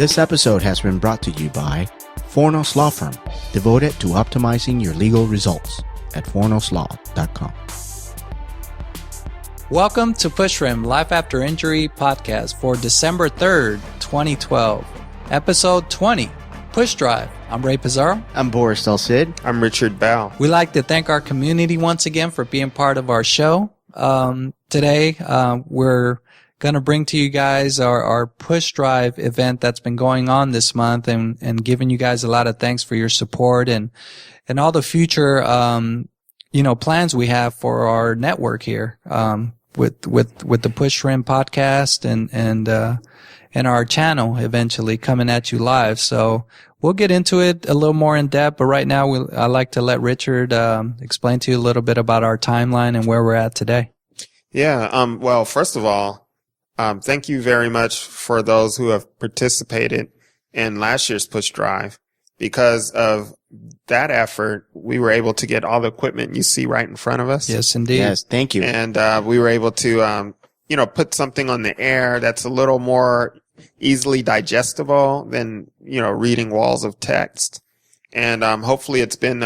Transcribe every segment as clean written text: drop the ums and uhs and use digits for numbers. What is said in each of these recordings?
This episode has been brought to you by Fornos Law Firm, devoted to optimizing your legal results at fornoslaw.com. Welcome to Pushdrive Life After Injury podcast for December 3rd, 2012, episode 20, Pushdrive. I'm Ray Pizarro. I'm Boris Del Cid. I'm Richard Bell. We'd like to thank our community once again for being part of our show. Today, we're going to bring to you guys our Pushdrive event that's been going on this month and giving you guys a lot of thanks for your support and all the future, plans we have for our network here, with the Pushdrive podcast and our channel eventually coming at you live. So we'll get into it a little more in depth, but right now I'd like to let Richard, explain to you a little bit about our timeline and where we're at today. Yeah. Well, first of all, thank you very much for those who have participated in last year's Pushdrive. Because of that effort, we were able to get all the equipment you see right in front of us. Yes, indeed. Yes, thank you. And we were able to, put something on the air that's a little more easily digestible than, reading walls of text. And hopefully it's been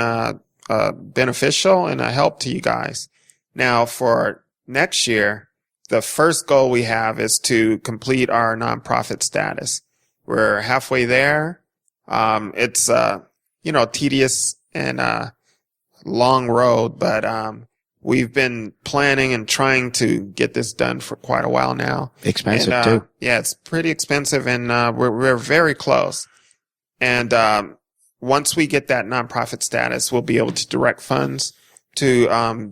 beneficial and a help to you guys. Now, for next year, the first goal we have is to complete our nonprofit status. We're halfway there. It's tedious and long road, but we've been planning and trying to get this done for quite a while now. Expensive too. Yeah, it's pretty expensive, and we're very close. And once we get that nonprofit status, we'll be able to direct funds to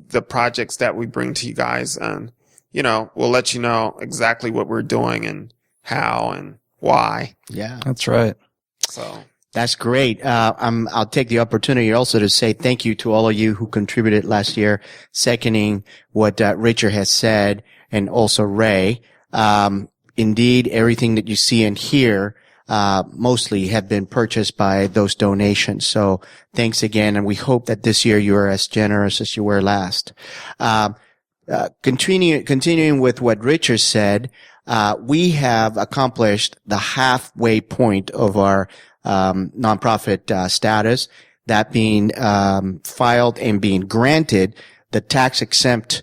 the projects that we bring to you guys, and we'll let you know exactly what we're doing and how and why. Yeah, that's right. So that's great. I'll take the opportunity also to say thank you to all of you who contributed last year, seconding what Richard has said, and also Ray. Indeed, everything that you see and hear mostly have been purchased by those donations. So thanks again, and we hope that this year you are as generous as you were last. Continuing with what Richard said, we have accomplished the halfway point of our nonprofit status, that being filed and being granted the tax-exempt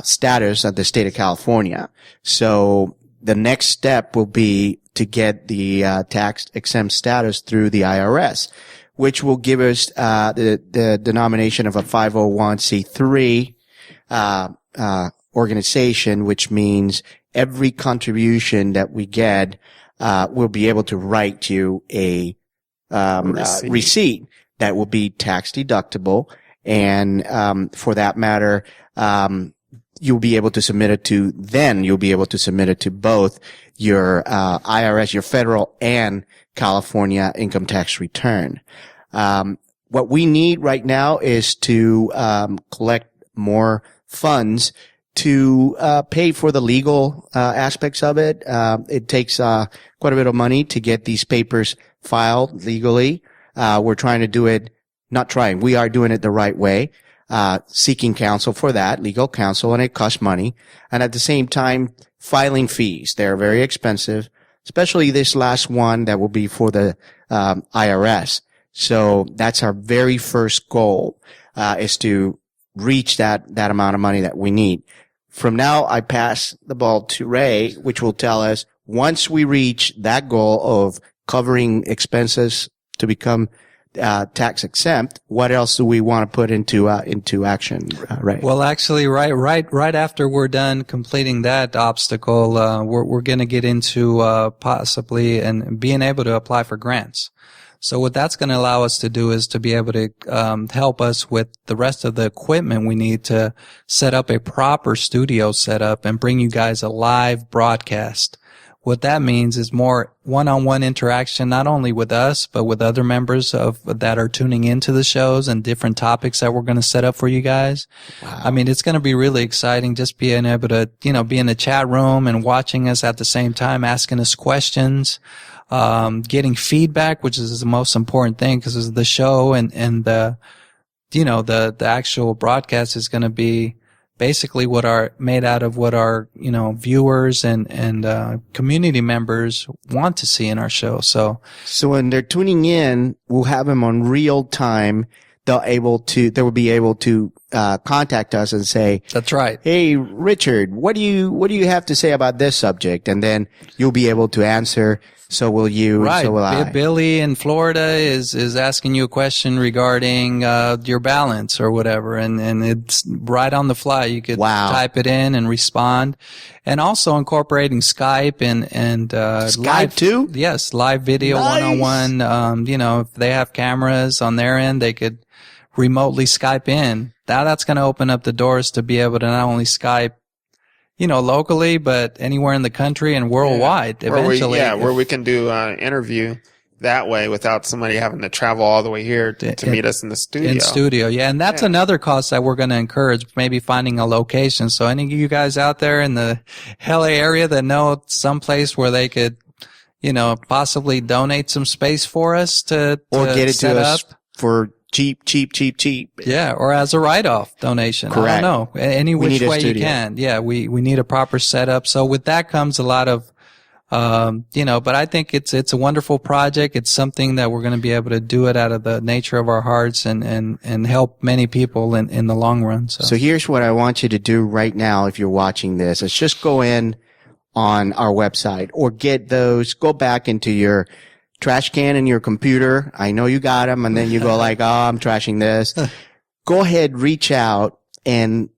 status of the state of California. So the next step will be to get the tax-exempt status through the IRS, which will give us the denomination of a 501c3 organization, which means every contribution that we get we'll be able to write you a receipt that will be tax deductible, and for that matter, you'll be able to submit it to both your IRS, your federal and California income tax return. What we need right now is to collect more funds to pay for the legal aspects of it. It takes quite a bit of money to get these papers filed legally. We're trying to do it, we are doing it the right way, seeking counsel for that, legal counsel, and it costs money. And at the same time, filing fees. They're very expensive, especially this last one that will be for the IRS. So that's our very first goal, is to reach that amount of money that we need. From now, I pass the ball to Ray, which will tell us once we reach that goal of covering expenses to become tax exempt, what else do we want to put into action, Ray? Well, actually, right after we're done completing that obstacle, we're going to get into possibly and being able to apply for grants. So what that's going to allow us to do is to be able to help us with the rest of the equipment we need to set up a proper studio setup and bring you guys a live broadcast. What that means is more one-on-one interaction, not only with us, but with other members that are tuning into the shows and different topics that we're going to set up for you guys. Wow. I mean, it's going to be really exciting just being able to, be in the chat room and watching us at the same time, asking us questions. Getting feedback, which is the most important thing, because the show and the actual broadcast is going to be, basically made out of what our, viewers and community members want to see in our show. So when they're tuning in, we'll have them on real time. They will be able to contact us and say, that's right. Hey, Richard, what do you have to say about this subject? And then you'll be able to answer. So will you, right. So will I. Billy in Florida is asking you a question regarding your balance or whatever, and it's right on the fly. You could type it in and respond, and also incorporating Skype and Skype live too. Yes, live video one-on-one. If they have cameras on their end, they could remotely Skype in. Now that's going to open up the doors to be able to not only Skype, locally, but anywhere in the country and worldwide. Eventually, where we can do an interview that way without somebody having to travel all the way here to meet us in the studio. In studio, yeah. And that's another cost that we're going to encourage, maybe finding a location. So any of you guys out there in the LA area that know some place where they could, possibly donate some space for us to get it set to up. us for cheap. Yeah, or as a write-off donation. Correct. I don't know. Any which way you can. Yeah, we need a proper setup. So with that comes a lot of, but I think it's a wonderful project. It's something that we're going to be able to do it out of the nature of our hearts and help many people in the long run. So here's what I want you to do right now. If you're watching this, is just go in on our website or go back into your trash can in your computer. I know you got them. And then you go like, I'm trashing this. Go ahead, reach out and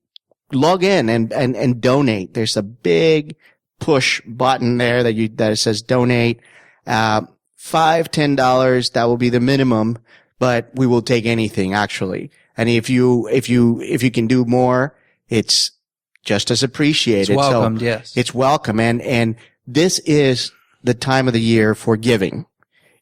log in and donate. There's a big push button there that says donate. $5, $10, that will be the minimum, but we will take anything actually. And if you can do more, it's just as appreciated. It's welcomed, yes. It's welcome. And this is the time of the year for giving.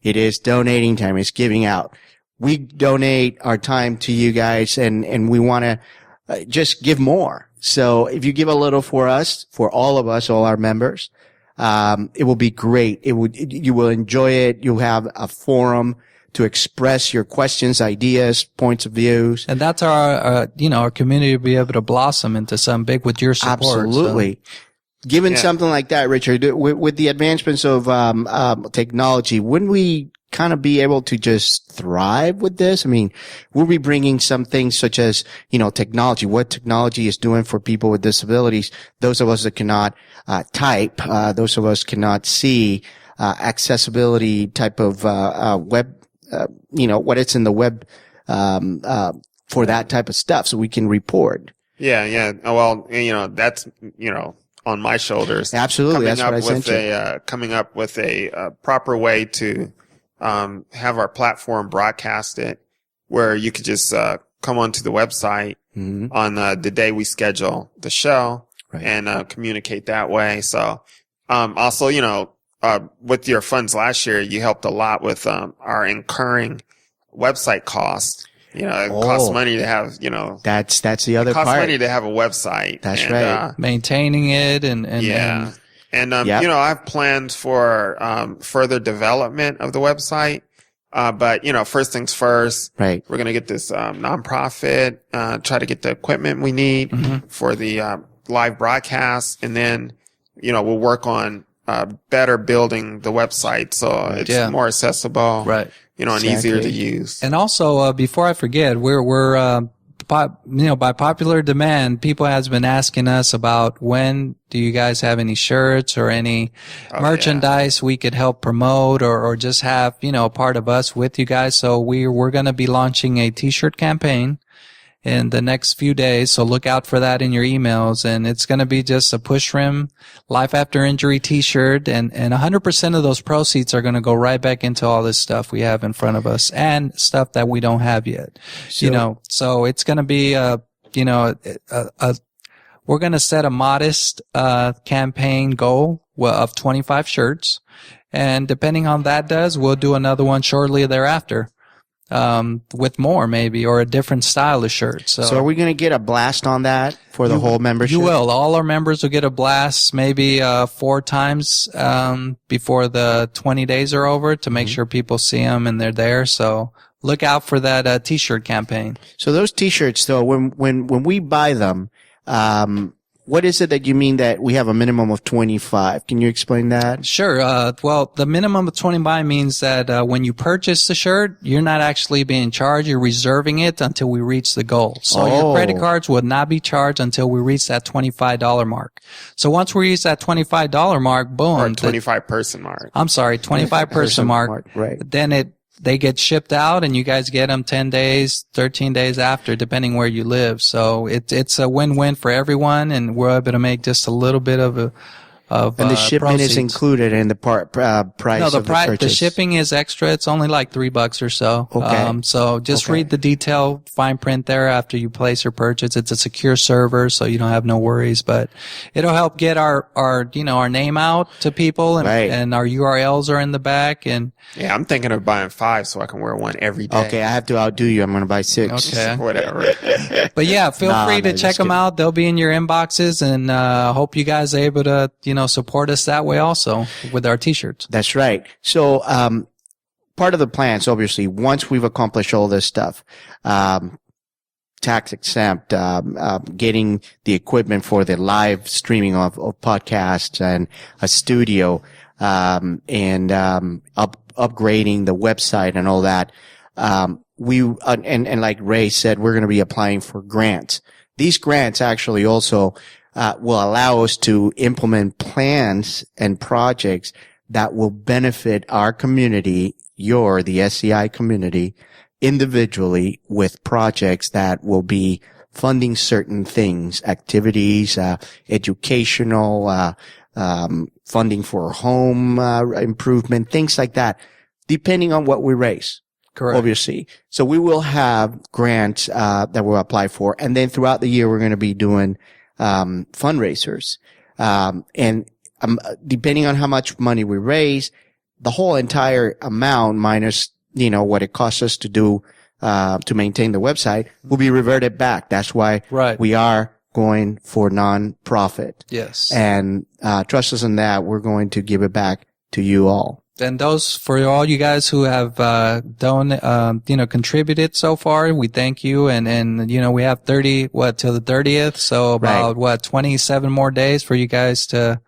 It is donating time. It's giving out. We donate our time to you guys and we want to just give more. So if you give a little for us, for all of us, all our members, it will be great. You will enjoy it. You'll have a forum to express your questions, ideas, points of views. And that's our community to be able to blossom into something big with your support. Absolutely. So. Given something like that, Richard, with the advancements of technology, wouldn't we kind of be able to just thrive with this? I mean, we'll be bringing some things such as, technology, what technology is doing for people with disabilities, those of us that cannot type, those of us cannot see, accessibility type of web, what it's in the web for that type of stuff so we can report. Yeah. Well, that's, on my shoulders. Absolutely. That's what I sent you. Coming up with a proper way to have our platform broadcast it, where you could just come onto the website on the day we schedule the show and communicate that way. So also, with your funds last year, you helped a lot with our incurring website costs. It costs money to have, That's the other part. It costs money to have a website. That's right. Maintaining it and I have plans for further development of the website. But first things first. Right. We're gonna get this nonprofit, try to get the equipment we need for the live broadcast, and then we'll work on better building the website so it's more accessible. Right. And easier to use. And also, before I forget, we're by popular demand, people has been asking us about when do you guys have any shirts or any merchandise we could help promote or just have, a part of us with you guys. So we're going to be launching a t-shirt campaign in the next few days. So look out for that in your emails. And it's going to be just a push rim life after injury t-shirt. And 100% of those proceeds are going to go right back into all this stuff we have in front of us and stuff that we don't have yet. So it's going to be, we're going to set a modest, campaign goal of 25 shirts. And depending on that does, we'll do another one shortly thereafter. With more maybe, or a different style of shirt. So are we going to get a blast on that for the whole membership? You will. All our members will get a blast maybe 4 times before the 20 days are over to make sure people see them and they're there. So look out for that t-shirt campaign. So those t-shirts though, when we buy them, What is it that you mean that we have a minimum of 25? Can you explain that? Sure. Well, the minimum of 25 means that when you purchase the shirt, you're not actually being charged. You're reserving it until we reach the goal. So your credit cards would not be charged until we reach that $25 mark. So once we reach that $25 mark, boom. Or 25 person mark. I'm sorry, 25 person mark. Right. Then they get shipped out and you guys get them 10 days, 13 days after, depending where you live. So it's a win-win for everyone, and we're able to make just a little bit of and the shipment proceeds. is included in the price No, of the purchase. the shipping is extra. It's only like $3 or so. Okay. So just read the detail fine print there after you place your purchase. It's a secure server, so you don't have no worries, but it'll help get our name out to people, and our URLs are in the back. And yeah, I'm thinking of buying 5 so I can wear one every day. Okay, I have to outdo you. I'm going to buy 6. Okay. Whatever. But yeah, feel free to check them out. They'll be in your inboxes, and hope you guys are able to, support us that way also with our t-shirts. That's right. So, part of the plans, obviously, once we've accomplished all this stuff, tax exempt, getting the equipment for the live streaming of podcasts and a studio, and upgrading the website and all that. And like Ray said, we're going to be applying for grants. These grants actually also will allow us to implement plans and projects that will benefit our community, the SCI community, individually, with projects that will be funding certain things, activities, educational, funding for home improvement, things like that, depending on what we raise. Correct. Obviously. So we will have grants that we'll apply for. And then throughout the year, we're going to be doing fundraisers. And depending on how much money we raise, the whole entire amount minus, what it costs us to do, to maintain the website will be reverted back. That's why we are going for non-profit. Yes. And trust us on that. We're going to give it back to you all. And those, for all you guys who have contributed so far, we thank you. And we have till the 30th, so about 27 more days for you guys to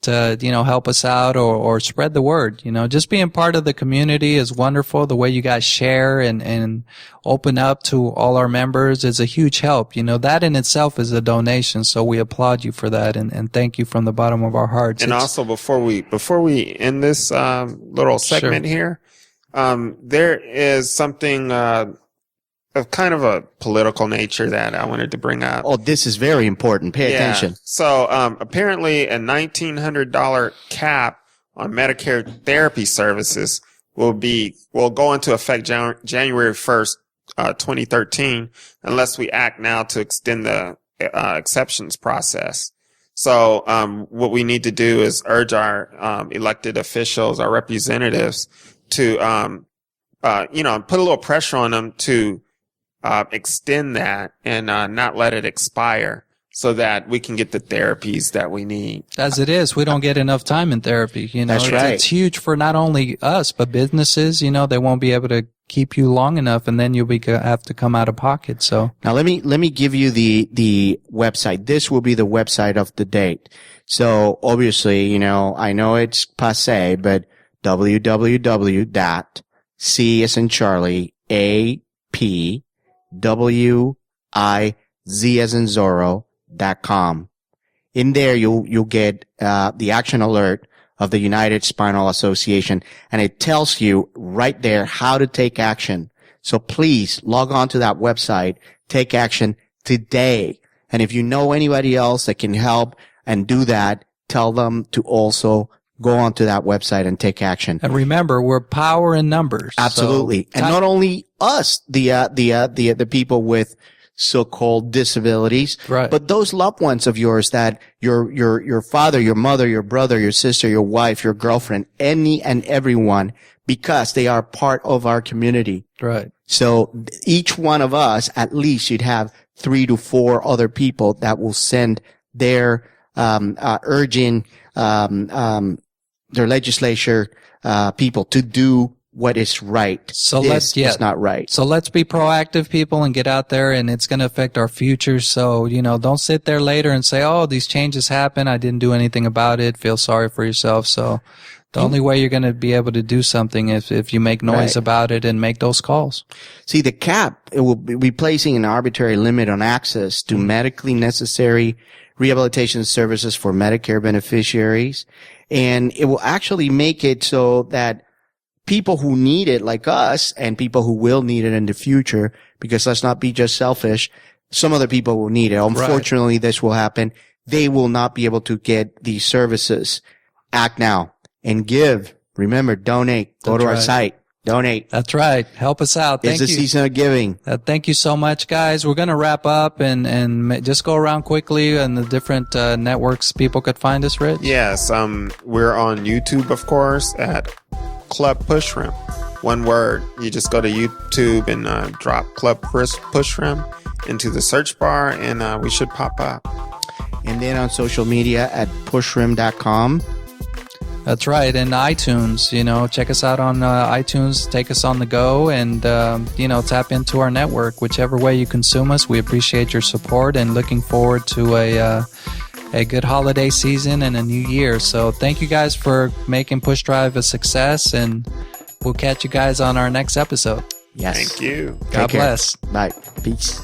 help us out or spread the word. Just being part of the community is wonderful. The way you guys share and open up to all our members is a huge help. That in itself is a donation. So we applaud you for that and thank you from the bottom of our hearts. And also before we end this, little segment here, there is something, of kind of a political nature that I wanted to bring up. Oh, this is very important. Pay attention. So, apparently a $1,900 cap on Medicare therapy services will go into effect January 1st, 2013, unless we act now to extend the exceptions process. So, what we need to do is urge our elected officials, our representatives, to put a little pressure on them to extend that and not let it expire so that we can get the therapies that we need. As it is, we don't get enough time in therapy. That's right. It's huge for not only us, but businesses. They won't be able to keep you long enough, and then you'll have to come out of pocket. So now let me give you the website. This will be the website of the date. So obviously, I know it's passé, but www.C as in Charlie, AP, WIZ as in Zorro.com. In there, you'll get, the action alert of the United Spinal Association, and it tells you right there how to take action. So please log on to that website, take action today. And if you know anybody else that can help and do that, tell them to also go onto that website and take action. And remember, we're power in numbers. Absolutely. And not only us, the people with so-called disabilities, but those loved ones of yours that your father, your mother, your brother, your sister, your wife, your girlfriend, any and everyone, because they are part of our community. Right. So each one of us at least should have 3 to 4 other people that will send their, urging, their legislature, people to do what is right. So this is not right. So let's be proactive, people, and get out there, and it's going to affect our future. So, don't sit there later and say, oh, these changes happen. I didn't do anything about it. Feel sorry for yourself. So the only way you're going to be able to do something is if you make noise about it and make those calls. See, the cap, it will be placing an arbitrary limit on access to medically necessary rehabilitation services for Medicare beneficiaries. And it will actually make it so that people who need it, like us, and people who will need it in the future, because let's not be just selfish, some other people will need it. Unfortunately, this will happen. They will not be able to get these services. Act now and give. Remember, donate. Go to our site. Donate. That's right. Help us out. Thank you. It's the season of giving. Thank you so much, guys. We're going to wrap up and just go around quickly and the different networks people could find us, Rich. Yes. We're on YouTube, of course, at Club Pushdrive. One word. You just go to YouTube and drop Club Pushdrive into the search bar, and we should pop up. And then on social media at pushrim.com. That's right. And iTunes, check us out on iTunes, take us on the go, and, tap into our network. Whichever way you consume us, we appreciate your support and looking forward to a good holiday season and a new year. So thank you guys for making Pushdrive a success, and we'll catch you guys on our next episode. Yes. Thank you. God bless. Bye. Peace.